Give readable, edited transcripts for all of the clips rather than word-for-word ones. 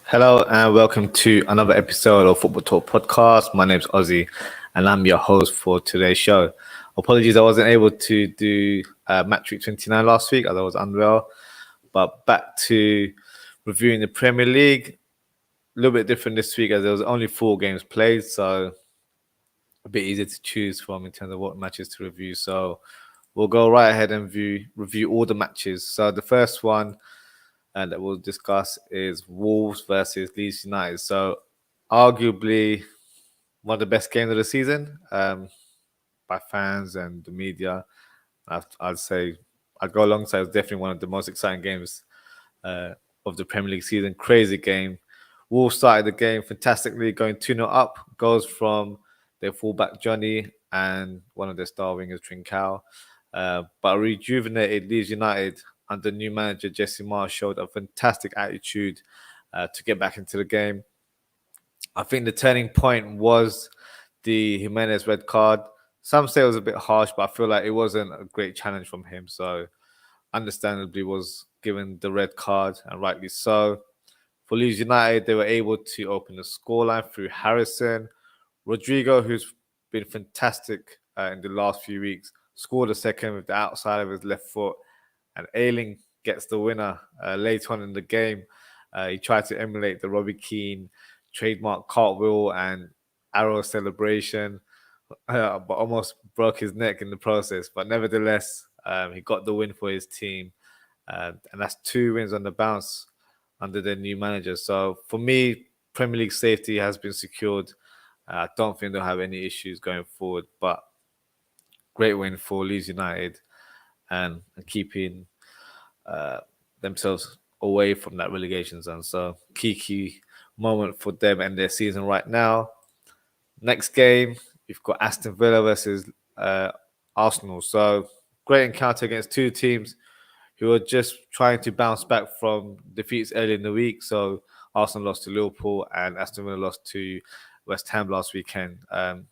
Hello and welcome to another episode of Football Talk Podcast. My name's Ozzie and I'm your host for today's show. Apologies, I wasn't able to do Match Week 29 last week as I was unwell. But back to reviewing the Premier League. A little bit different this week as there was only 4 games played, so a bit easier to choose from in terms of what matches to review. So we'll go right ahead and review all the matches. So the first one that we'll discuss is Wolves versus Leeds United. So arguably one of the best games of the season by fans and the media. I'd say I'd go alongside. It's definitely one of the most exciting games of the Premier League season. Crazy game. Wolves started the game fantastically, going 2-0 up. Goals from their fullback Johnny and one of their star wingers Trincao. But rejuvenated Leeds United under new manager Jesse Marsh showed a fantastic attitude to get back into the game. I think the turning point was the Jimenez red card. Some say it was a bit harsh, but I feel like it wasn't a great challenge from him. So understandably was given the red card, and rightly so. For Leeds United, they were able to open the scoreline through Harrison. Rodrigo, who's been fantastic in the last few weeks, scored a second with the outside of his left foot. And Ayling gets the winner later on in the game. He tried to emulate the Robbie Keane trademark cartwheel and arrow celebration, but almost broke his neck in the process. But nevertheless, he got the win for his team. And that's 2 wins on the bounce under their new manager. So for me, Premier League safety has been secured. I don't think they'll have any issues going forward. But great win for Leeds United and keeping themselves away from that relegation zone. So key moment for them and their season right now. Next game, you've got Aston Villa versus Arsenal. So great encounter against 2 teams who are just trying to bounce back from defeats early in the week. So Arsenal lost to Liverpool and Aston Villa lost to West Ham last weekend.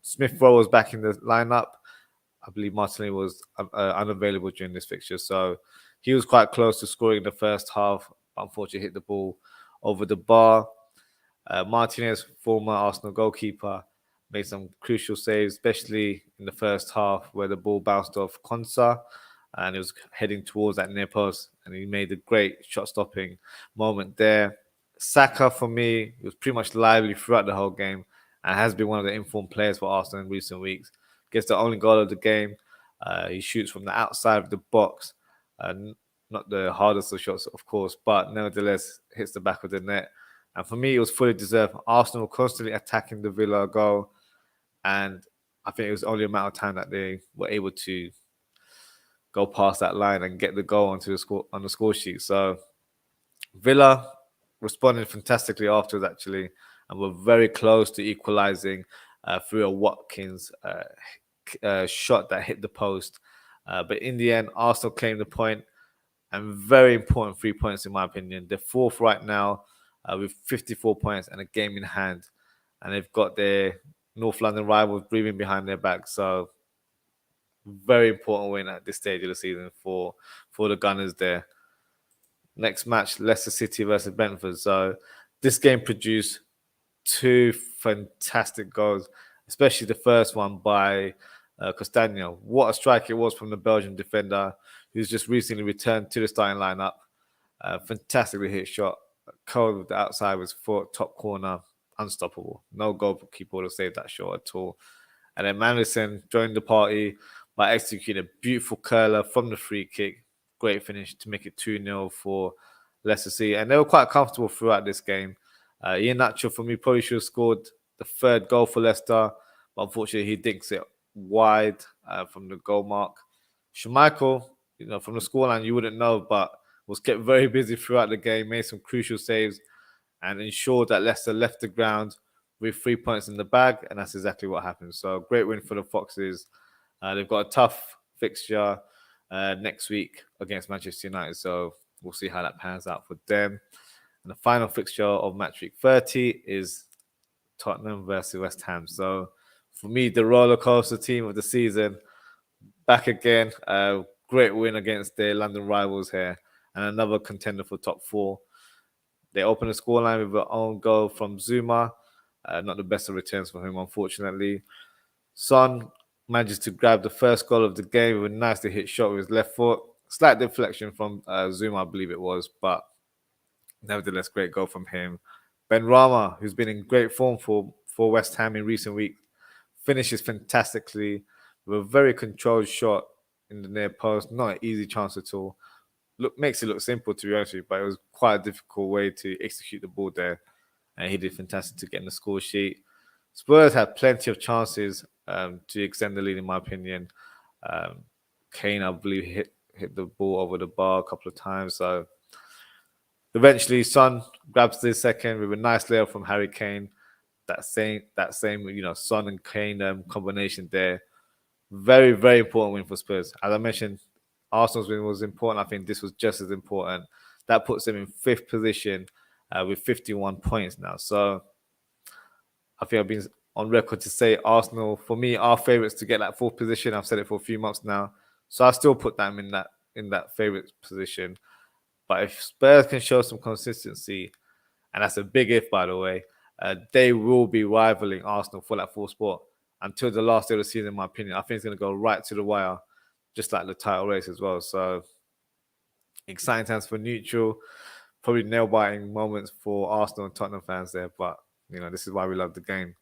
Smith Rowe was back in the lineup. I believe Martinelli was unavailable during this fixture. So he was quite close to scoring in the first half. Unfortunately, hit the ball over the bar. Martinez, former Arsenal goalkeeper, made some crucial saves, especially in the first half where the ball bounced off Konsa and it was heading towards that near post. And he made a great shot-stopping moment there. Saka, for me, was pretty much lively throughout the whole game and has been one of the informed players for Arsenal in recent weeks. Gets the only goal of the game. He shoots from the outside of the box. Not the hardest of shots, of course, but nevertheless hits the back of the net. And for me, it was fully deserved. Arsenal constantly attacking the Villa goal. And I think it was only a matter of time that they were able to go past that line and get the goal on the score sheet. So Villa responded fantastically afterwards, actually, and were very close to equalising through a Watkins shot that hit the post. But in the end, Arsenal claimed the point, and very important 3 points in my opinion. They're 4th right now with 54 points and a game in hand. And they've got their North London rivals breathing behind their back. So very important win at this stage of the season for the Gunners there. Next match, Leicester City versus Benford. So this game produced 2 fantastic goals, especially the first one by Castagno. What a strike it was from the Belgian defender who's just recently returned to the starting lineup. Fantastically hit shot. Cold with the outside of his foot, top corner, unstoppable. No goalkeeper would have saved that shot at all. And then Manderson joined the party by executing a beautiful curler from the free kick. Great finish to make it 2-0 for Leicester City. And they were quite comfortable throughout this game. Iheanacho, for me, probably should have scored the 3rd goal for Leicester, but unfortunately he dinks it wide from the goal mark. Schmeichel, from the scoreline you wouldn't know, but was kept very busy throughout the game, made some crucial saves, and ensured that Leicester left the ground with 3 points in the bag, and that's exactly what happened. So great win for the Foxes. They've got a tough fixture next week against Manchester United, so we'll see how that pans out for them. And the final fixture of match week 30 is Tottenham versus West Ham. So for me, the roller coaster team of the season, back again. Great win against their London rivals here, and another contender for top 4. They opened the scoreline with an own goal from Zuma. Not the best of returns for him, unfortunately. Son manages to grab the first goal of the game with a nicely hit shot with his left foot. Slight deflection from Zuma, I believe it was, but nevertheless, great goal from him. Ben Rama, who's been in great form for West Ham in recent weeks, finishes fantastically with a very controlled shot in the near post. Not an easy chance at all. Makes it look simple, to be honest with you, but it was quite a difficult way to execute the ball there. And he did fantastic to get in the score sheet. Spurs had plenty of chances to extend the lead, in my opinion. Kane, I believe, hit the ball over the bar a couple of times. So eventually, Son grabs the second with a nice layup from Harry Kane. That same, Son and Kane combination there. Very, very important win for Spurs. As I mentioned, Arsenal's win was important. I think this was just as important. That puts them in fifth position with 51 points now. So I think I've been on record to say Arsenal, for me, are favourites to get that fourth position. I've said it for a few months now. So I still put them in that favourite position. But if Spurs can show some consistency, and that's a big if, by the way, they will be rivaling Arsenal for that fourth spot until the last day of the season, in my opinion. I think it's going to go right to the wire, just like the title race as well. So exciting times for neutral, probably nail-biting moments for Arsenal and Tottenham fans there. But, this is why we love the game.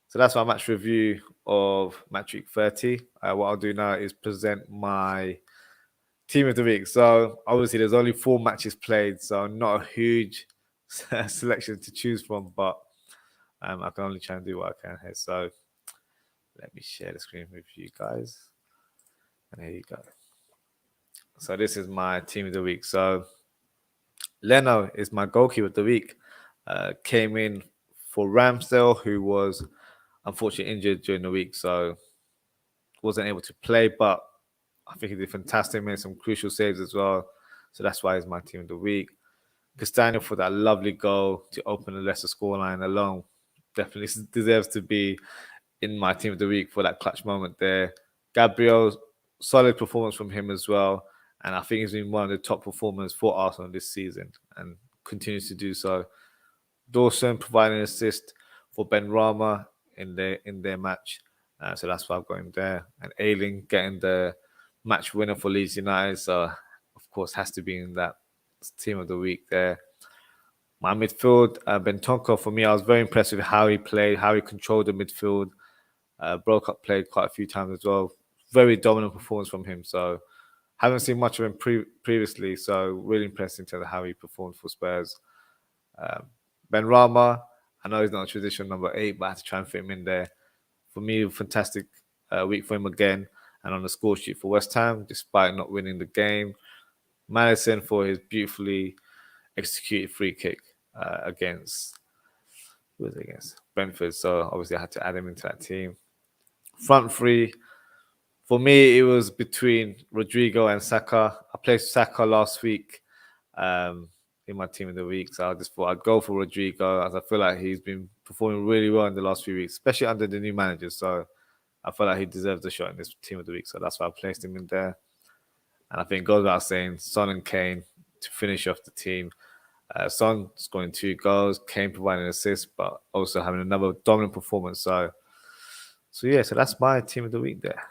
So that's my match review of Match Week 30. What I'll do now is present my team of the week. So obviously there's only 4 matches played, so not a huge selection to choose from, but I can only try and do what I can here. So let me share the screen with you guys. And here you go. So this is my team of the week. So Leno is my goalkeeper of the week. Came in for Ramsdale, who was unfortunately injured during the week, so wasn't able to play, but I think he did fantastic, made some crucial saves as well. So that's why he's my team of the week. Castano for that lovely goal to open the Leicester scoreline alone. Definitely deserves to be in my team of the week for that clutch moment there. Gabriel, solid performance from him as well. And I think he's been one of the top performers for Arsenal this season and continues to do so. Dawson providing an assist for Ben Rama in their match. So that's why I've got him there. And Ayling getting the match winner for Leeds United. So, of course, has to be in that team of the week there. My midfield, Bentonko, for me, I was very impressed with how he played, how he controlled the midfield. Broke up played quite a few times as well. Very dominant performance from him. So, haven't seen much of him previously. So, really impressed in terms of how he performed for Spurs. Ben Rama, I know he's not a traditional number 8, but I had to try and fit him in there. For me, fantastic week for him again. And on the score sheet for West Ham, despite not winning the game. Madison for his beautifully executed free kick against Brentford. So obviously I had to add him into that team. Front three, for me, it was between Rodrigo and Saka. I played Saka last week in my team of the week. So I just thought I'd go for Rodrigo, as I feel like he's been performing really well in the last few weeks, especially under the new manager. So I feel like he deserves a shot in this team of the week. So that's why I placed him in there. And I think it goes without saying, Son and Kane to finish off the team. Son scoring 2 goals, Kane providing an assist, but also having another dominant performance. So that's my team of the week there.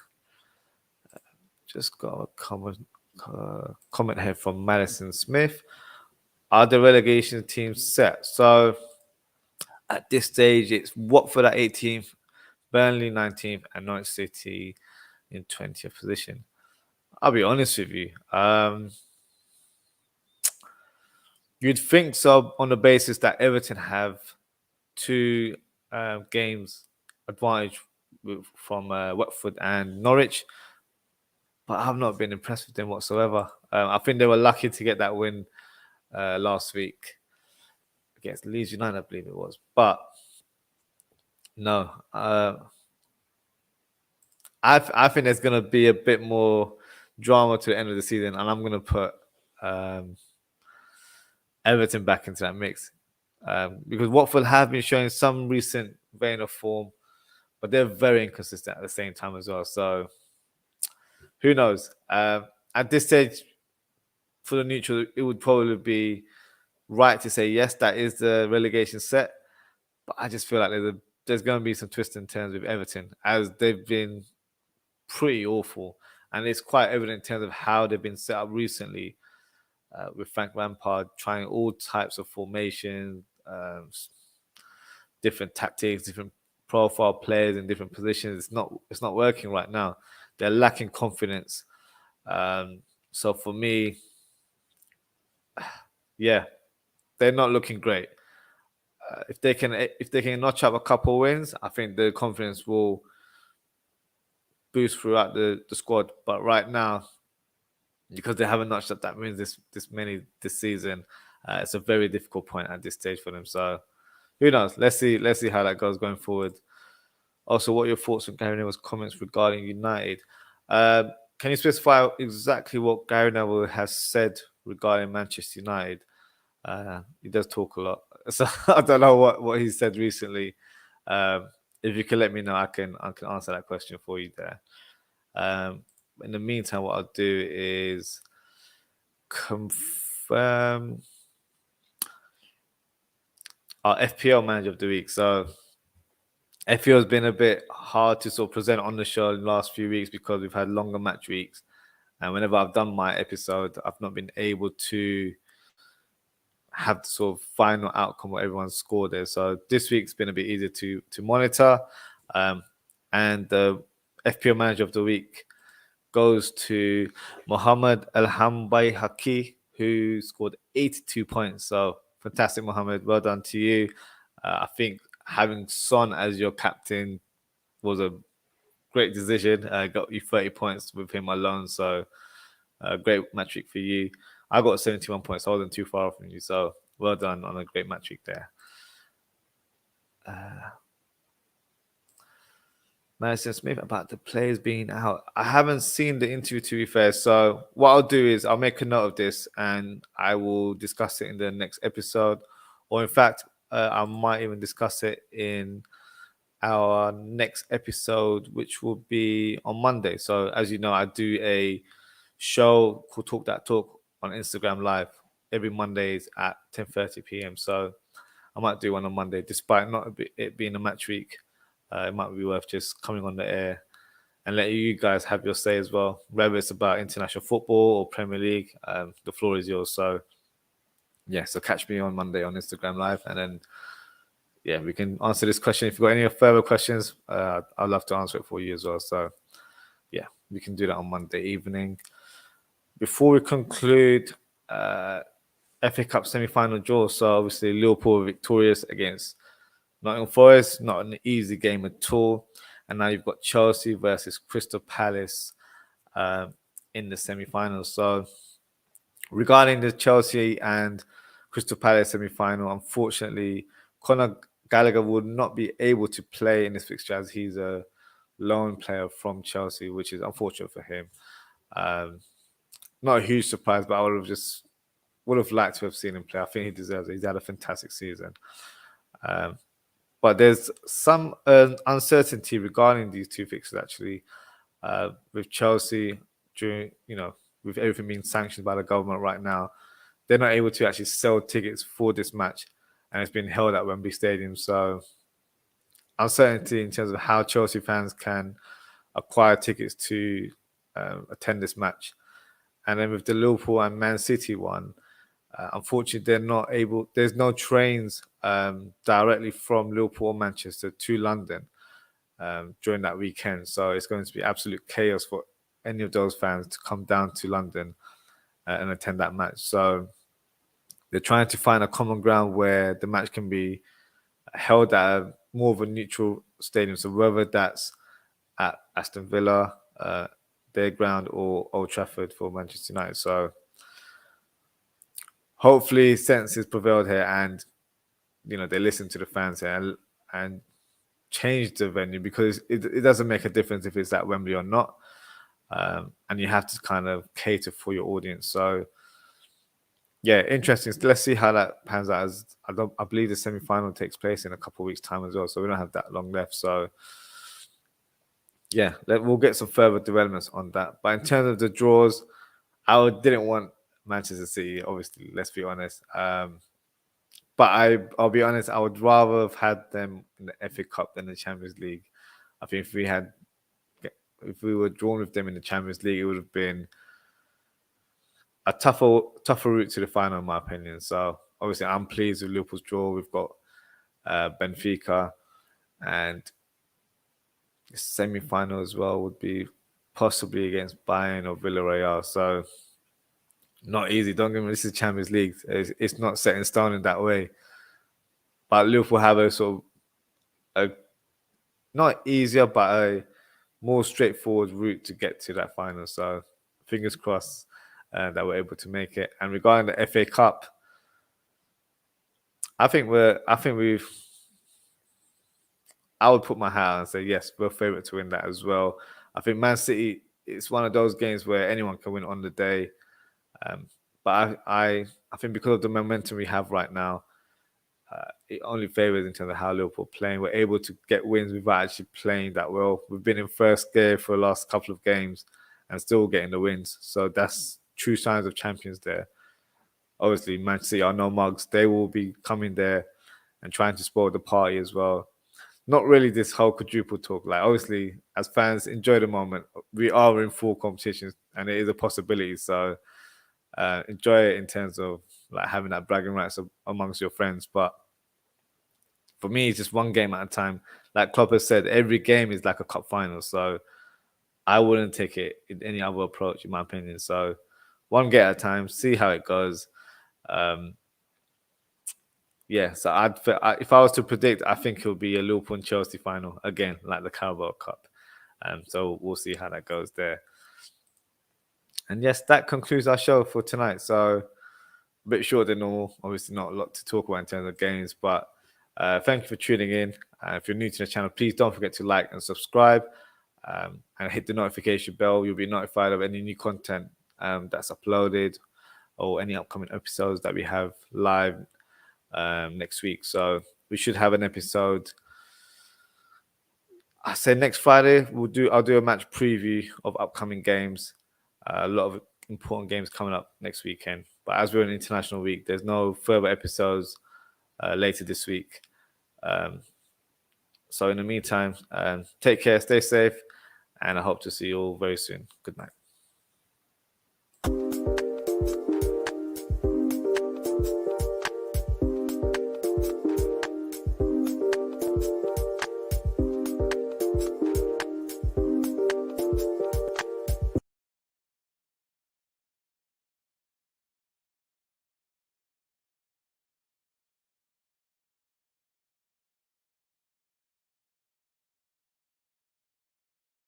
Just got a comment here from Madison Smith. Are the relegation teams set? So at this stage, it's Watford at 18th, Burnley 19th, and Norwich City in 20th position. I'll be honest with you. You'd think so on the basis that Everton have 2 games advantage from Watford and Norwich, but I've not been impressed with them whatsoever. I think they were lucky to get that win last week against Leeds United, I believe it was. But no, I think there's going to be a bit more drama to the end of the season, and I'm going to put Everton back into that mix because Watford have been showing some recent vein of form, but they're very inconsistent at the same time as well. So who knows? At this stage, for the neutral, it would probably be right to say yes, that is the relegation set. But I just feel like there's going to be some twists and turns with Everton, as they've been pretty awful, and it's quite evident in terms of how they've been set up recently. With Frank Lampard trying all types of formations, different tactics, different profile players in different positions. It's not working right now. They're lacking confidence. So for me, yeah, they're not looking great. If they can notch up a couple wins, I think the confidence will boost throughout the squad. But right now, because they haven't notched up that wins this many this season, it's a very difficult point at this stage for them. So who knows? Let's see how that goes going forward. Also, what are your thoughts on Gary Neville's comments regarding United? Can you specify exactly what Gary Neville has said regarding Manchester United? He does talk a lot, so I don't know what he said recently. If you can let me know, I can answer that question for you there. In the meantime, what I'll do is confirm our FPL Manager of the Week. So FPL has been a bit hard to sort of present on the show in the last few weeks because we've had longer match weeks. And whenever I've done my episode, I've not been able to have the sort of final outcome what everyone's scored there. So this week's been a bit easier to monitor. And the FPL Manager of the Week goes to Mohamed Haki, who scored 82 points. So fantastic, Mohamed. Well done to you. I think having Son as your captain was a great decision. Got you 30 points with him alone. So great match week for you. I got 71 points. So I wasn't too far off from you. So well done on a great match week there. Madison Smith about the players being out. I haven't seen the interview, to be fair. So what I'll do is I'll make a note of this and I will discuss it in the next episode. Or in fact, I might even discuss it in our next episode, which will be on Monday. So as you know, I do a show called Talk That Talk on Instagram Live every Mondays at 10:30 p.m. So I might do one on Monday, despite not it being a match week. It might be worth just coming on the air and letting you guys have your say as well, whether it's about international football or Premier League. The floor is yours. So yeah, so catch me on Monday on Instagram Live, and then yeah, we can answer this question. If you've got any further questions, I'd love to answer it for you as well. So yeah, we can do that on Monday evening. Before we conclude, FA Cup semi-final draw. So obviously Liverpool were victorious against Nottingham Forest, not an easy game at all. And now you've got Chelsea versus Crystal Palace in the semi-finals. So regarding the Chelsea and Crystal Palace semi-final, unfortunately, Conor Gallagher would not be able to play in this fixture as he's a loan player from Chelsea, which is unfortunate for him. Not a huge surprise, but I would have liked to have seen him play. I think he deserves it. He's had a fantastic season. But there's some uncertainty regarding these two fixtures actually. With Chelsea, with everything being sanctioned by the government right now, they're not able to actually sell tickets for this match, and it's been held at Wembley Stadium. So uncertainty in terms of how Chelsea fans can acquire tickets to attend this match. And then with the Liverpool and Man City one, unfortunately, they're not able. There's no trains directly from Liverpool or Manchester to London during that weekend, so it's going to be absolute chaos for any of those fans to come down to London and attend that match. So they're trying to find a common ground where the match can be held at more of a neutral stadium. So whether that's at Aston Villa, their ground, or Old Trafford for Manchester United. So hopefully sense has prevailed here, and they listen to the fans here and change the venue, because it doesn't make a difference if it's at Wembley or not, and you have to kind of cater for your audience. So yeah, interesting. Let's see how that pans out. I believe the semi-final takes place in a couple of weeks' time as well, so we don't have that long left. So yeah, we'll get some further developments on that. But in terms of the draws, I didn't want Manchester City, obviously, let's be honest. But I'll be honest, I would rather have had them in the FA Cup than the Champions League. I think if we were drawn with them in the Champions League, it would have been a tougher route to the final, in my opinion. So obviously, I'm pleased with Liverpool's draw. We've got Benfica, and the semi-final as well would be possibly against Bayern or Villarreal. So not easy. Don't get me. This is Champions League. It's not set in stone in that way. But Liverpool have a sort of a not easier, but a more straightforward route to get to that final. So fingers crossed that we're able to make it. And regarding the FA Cup, I think we've. I would put my hat on and say yes, we're favourite to win that as well. I think Man City. It's one of those games where anyone can win on the day. But I think because of the momentum we have right now, it only favours in terms of how Liverpool are playing. We're able to get wins without actually playing that well. We've been in first gear for the last couple of games and still getting the wins. So that's true signs of champions there. Obviously, Man City are no mugs. They will be coming there and trying to spoil the party as well. Not really this whole quadruple talk. Like, obviously, as fans, enjoy the moment. We are in full competition and it is a possibility. So enjoy it in terms of like having that bragging rights amongst your friends. But for me, it's just one game at a time. Like Klopp has said, every game is like a cup final. So I wouldn't take it in any other approach, in my opinion. So one game at a time, see how it goes. Yeah, so if I was to predict, I think it would be a Liverpool and Chelsea final again, like the Carabao Cup. So we'll see how that goes there. And yes, that concludes our show for tonight. So a bit shorter than normal. Obviously, not a lot to talk about in terms of games, but thank you for tuning in. If you're new to the channel, please don't forget to like and subscribe and hit the notification bell. You'll be notified of any new content that's uploaded or any upcoming episodes that we have live next week. So we should have an episode. I say next Friday. I'll do a match preview of upcoming games. A lot of important games coming up next weekend. But as we're in international week, there's no further episodes later this week. So in the meantime, take care, stay safe, and I hope to see you all very soon. Good night.